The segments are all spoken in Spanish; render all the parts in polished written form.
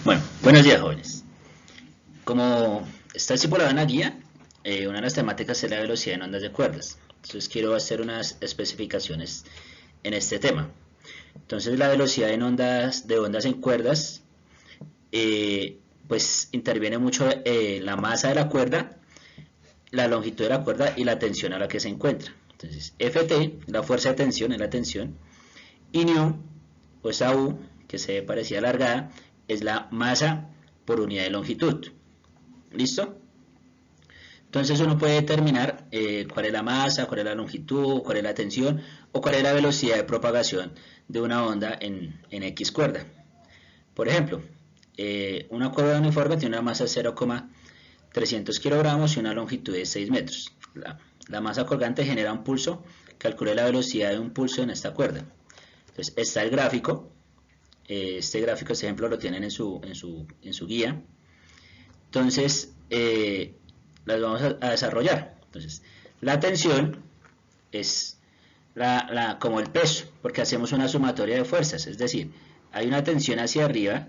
Bueno, buenos días, jóvenes. Como está estipulado en la guía, una de las temáticas es la velocidad en ondas de cuerdas. Entonces quiero hacer unas especificaciones en este tema. Entonces la velocidad en ondas en cuerdas, pues interviene mucho la masa de la cuerda, la longitud de la cuerda y la tensión a la que se encuentra. Entonces Ft, la fuerza de tensión, es la tensión, y nu, o esa U, que se ve parecida alargada, es la masa por unidad de longitud. ¿Listo? Entonces uno puede determinar cuál es la masa, cuál es la longitud, cuál es la tensión o cuál es la velocidad de propagación de una onda en X cuerda. Por ejemplo, una cuerda uniforme tiene una masa de 0,300 kilogramos y una longitud de 6 metros. La masa colgante genera un pulso. Calcule la velocidad de un pulso en esta cuerda. Entonces está el gráfico. Este gráfico, este ejemplo lo tienen en su guía. Entonces las vamos a desarrollar. Entonces la tensión es como el peso, porque hacemos una sumatoria de fuerzas, es decir, hay una tensión hacia arriba,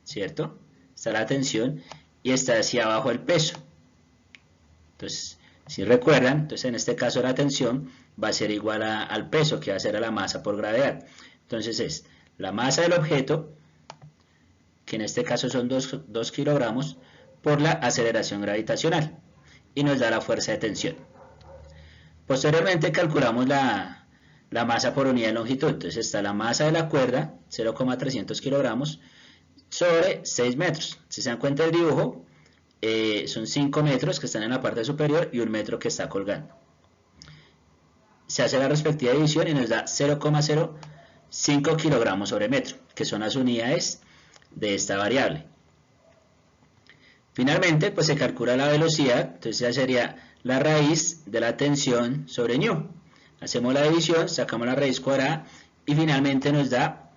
¿cierto? Está la tensión y está hacia abajo el peso. Entonces, si recuerdan, entonces en este caso la tensión va a ser igual al peso, que va a ser a la masa por gravedad. Entonces es la masa del objeto, que en este caso son 2 kilogramos, por la aceleración gravitacional, y nos da la fuerza de tensión. Posteriormente calculamos la masa por unidad de longitud. Entonces está la masa de la cuerda, 0,300 kilogramos, sobre 6 metros. Si se dan cuenta del dibujo, son 5 metros que están en la parte superior y 1 metro que está colgando. Se hace la respectiva división y nos da 0,05 kilogramos sobre metro, que son las unidades de esta variable. Finalmente, pues se calcula la velocidad, entonces ya sería la raíz de la tensión sobre nu. Hacemos la división, sacamos la raíz cuadrada y finalmente nos da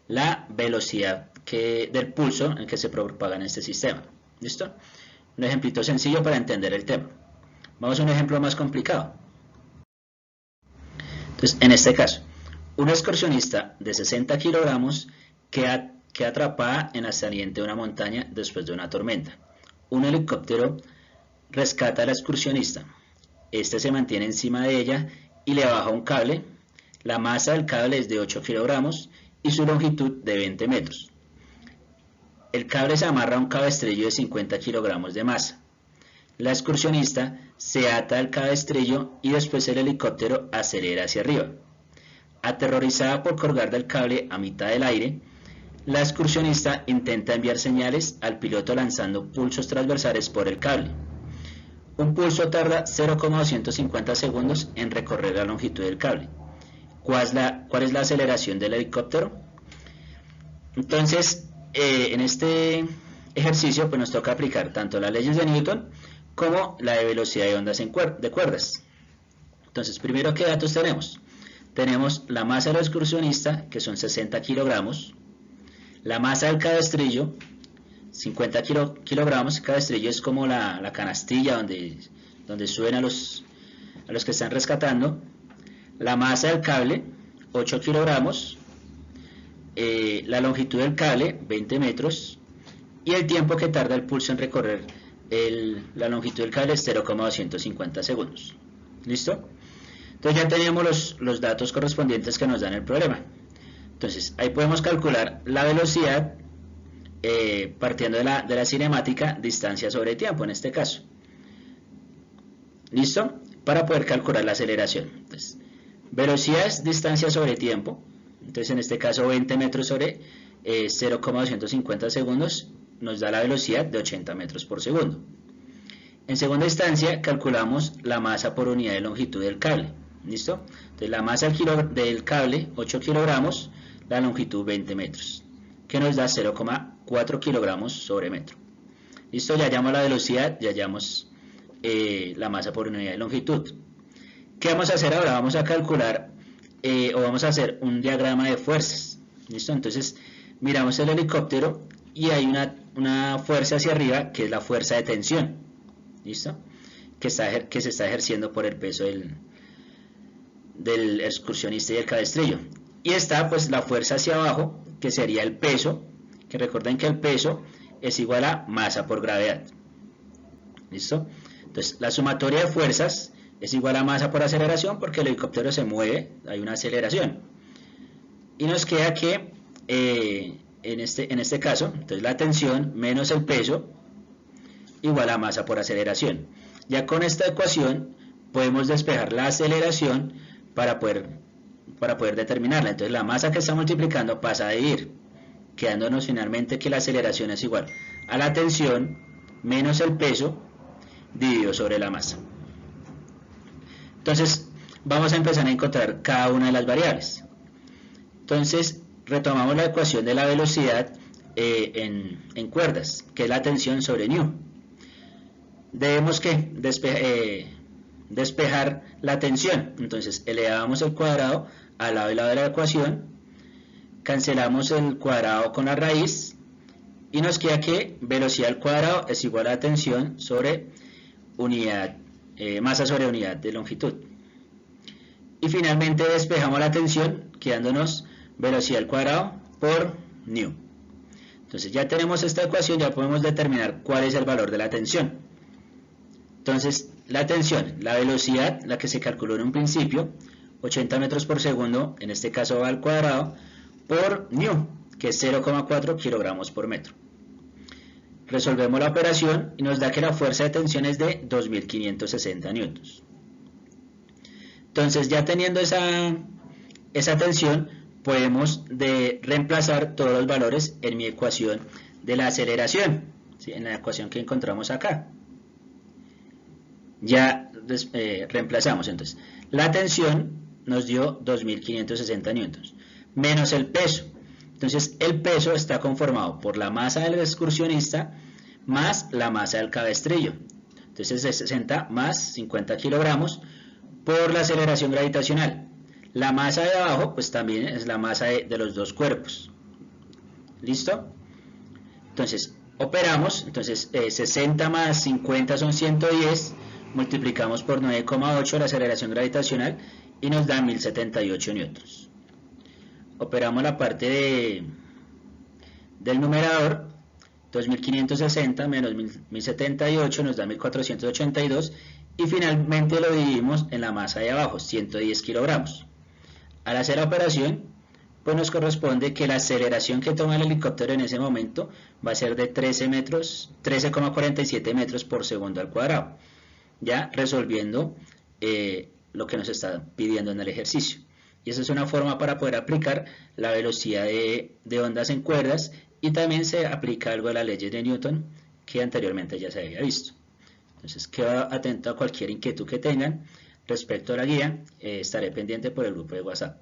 la velocidad del pulso en que se propaga en este sistema. ¿Listo? Un ejemplito sencillo para entender el tema. Vamos a un ejemplo más complicado. Entonces, en este caso, una excursionista de 60 kilogramos queda atrapada en la saliente de una montaña después de una tormenta. Un helicóptero rescata a la excursionista. Este se mantiene encima de ella y le baja un cable. La masa del cable es de 8 kilogramos y su longitud de 20 metros. El cable se amarra a un cabestrillo de 50 kilogramos de masa. La excursionista se ata al cabestrillo y después el helicóptero acelera hacia arriba. Aterrorizada por colgar del cable a mitad del aire, la excursionista intenta enviar señales al piloto lanzando pulsos transversales por el cable. Un pulso tarda 0,250 segundos en recorrer la longitud del cable. ¿Cuál es la aceleración del helicóptero? Entonces, en este ejercicio pues nos toca aplicar tanto las leyes de Newton como la de velocidad de ondas de cuerdas. Entonces, primero, ¿qué datos tenemos? Tenemos la masa del excursionista, que son 60 kilogramos. La masa del cabestrillo, 50 kilogramos. El cabestrillo es como la canastilla donde suben a los que están rescatando. La masa del cable, 8 kilogramos. La longitud del cable, 20 metros. Y el tiempo que tarda el pulso en recorrer la longitud del cable es 0,250 segundos. ¿Listo? Entonces ya tenemos los datos correspondientes que nos dan el problema. Entonces, ahí podemos calcular la velocidad partiendo de la cinemática, distancia sobre tiempo en este caso. ¿Listo? Para poder calcular la aceleración. Entonces, velocidad es distancia sobre tiempo. Entonces, en este caso, 20 metros sobre 0,250 segundos nos da la velocidad de 80 metros por segundo. En segunda instancia, calculamos la masa por unidad de longitud del cable. ¿Listo? Entonces, la masa del cable, 8 kilogramos, la longitud 20 metros, que nos da 0,4 kilogramos sobre metro. Listo, ya hallamos la velocidad, ya hallamos la masa por unidad de longitud. ¿Qué vamos a hacer ahora? Vamos a calcular o vamos a hacer un diagrama de fuerzas. Listo, entonces miramos el helicóptero y hay una fuerza hacia arriba que es la fuerza de tensión. Listo, que se está ejerciendo por el peso del excursionista y el cabestrillo. Y está pues la fuerza hacia abajo, que sería el peso que recuerden que el peso es igual a masa por gravedad. ¿Listo? Entonces, la sumatoria de fuerzas es igual a masa por aceleración porque el helicóptero se mueve, hay una aceleración. Y nos queda que, en este caso, entonces la tensión menos el peso igual a masa por aceleración. Ya con esta ecuación podemos despejar la aceleración para poder determinarla. Entonces la masa que está multiplicando pasa a dividir, quedándonos finalmente que la aceleración es igual a la tensión menos el peso dividido sobre la masa. Entonces vamos a empezar a encontrar cada una de las variables. Entonces retomamos la ecuación de la velocidad en cuerdas, que es la tensión sobre nu. Debemos que despejar la tensión. Entonces elevamos el cuadrado al lado y lado de la ecuación, cancelamos el cuadrado con la raíz y nos queda que velocidad al cuadrado es igual a tensión sobre unidad, masa sobre unidad de longitud. Y finalmente despejamos la tensión quedándonos velocidad al cuadrado por nu. Entonces ya tenemos esta ecuación, ya podemos determinar cuál es el valor de la tensión. Entonces la tensión, la velocidad, la que se calculó en un principio, 80 metros por segundo, en este caso va al cuadrado, por nu, que es 0,4 kilogramos por metro. Resolvemos la operación y nos da que la fuerza de tensión es de 2560 newtons. Entonces ya teniendo esa tensión, podemos reemplazar todos los valores en mi ecuación de la aceleración, ¿sí? En la ecuación que encontramos acá. Ya reemplazamos, entonces la tensión nos dio 2560 newtons menos el peso. Entonces el peso está conformado por la masa del excursionista más la masa del cabestrillo. Entonces es 60 más 50 kilogramos por la aceleración gravitacional. La masa de abajo pues también es la masa de los dos cuerpos. ¿Listo? Entonces operamos. Entonces 60 más 50 son 110, multiplicamos por 9,8 la aceleración gravitacional y nos da 1078 newtons. Operamos la parte del numerador, 2560 menos 1078 nos da 1482 y finalmente lo dividimos en la masa de abajo, 110 kilogramos. Al hacer la operación, pues nos corresponde que la aceleración que toma el helicóptero en ese momento va a ser de 13,47 metros por segundo al cuadrado, ya resolviendo lo que nos está pidiendo en el ejercicio. Y esa es una forma para poder aplicar la velocidad de ondas en cuerdas, y también se aplica algo de las leyes de Newton que anteriormente ya se había visto. Entonces quedo atento a cualquier inquietud que tengan respecto a la guía, estaré pendiente por el grupo de WhatsApp.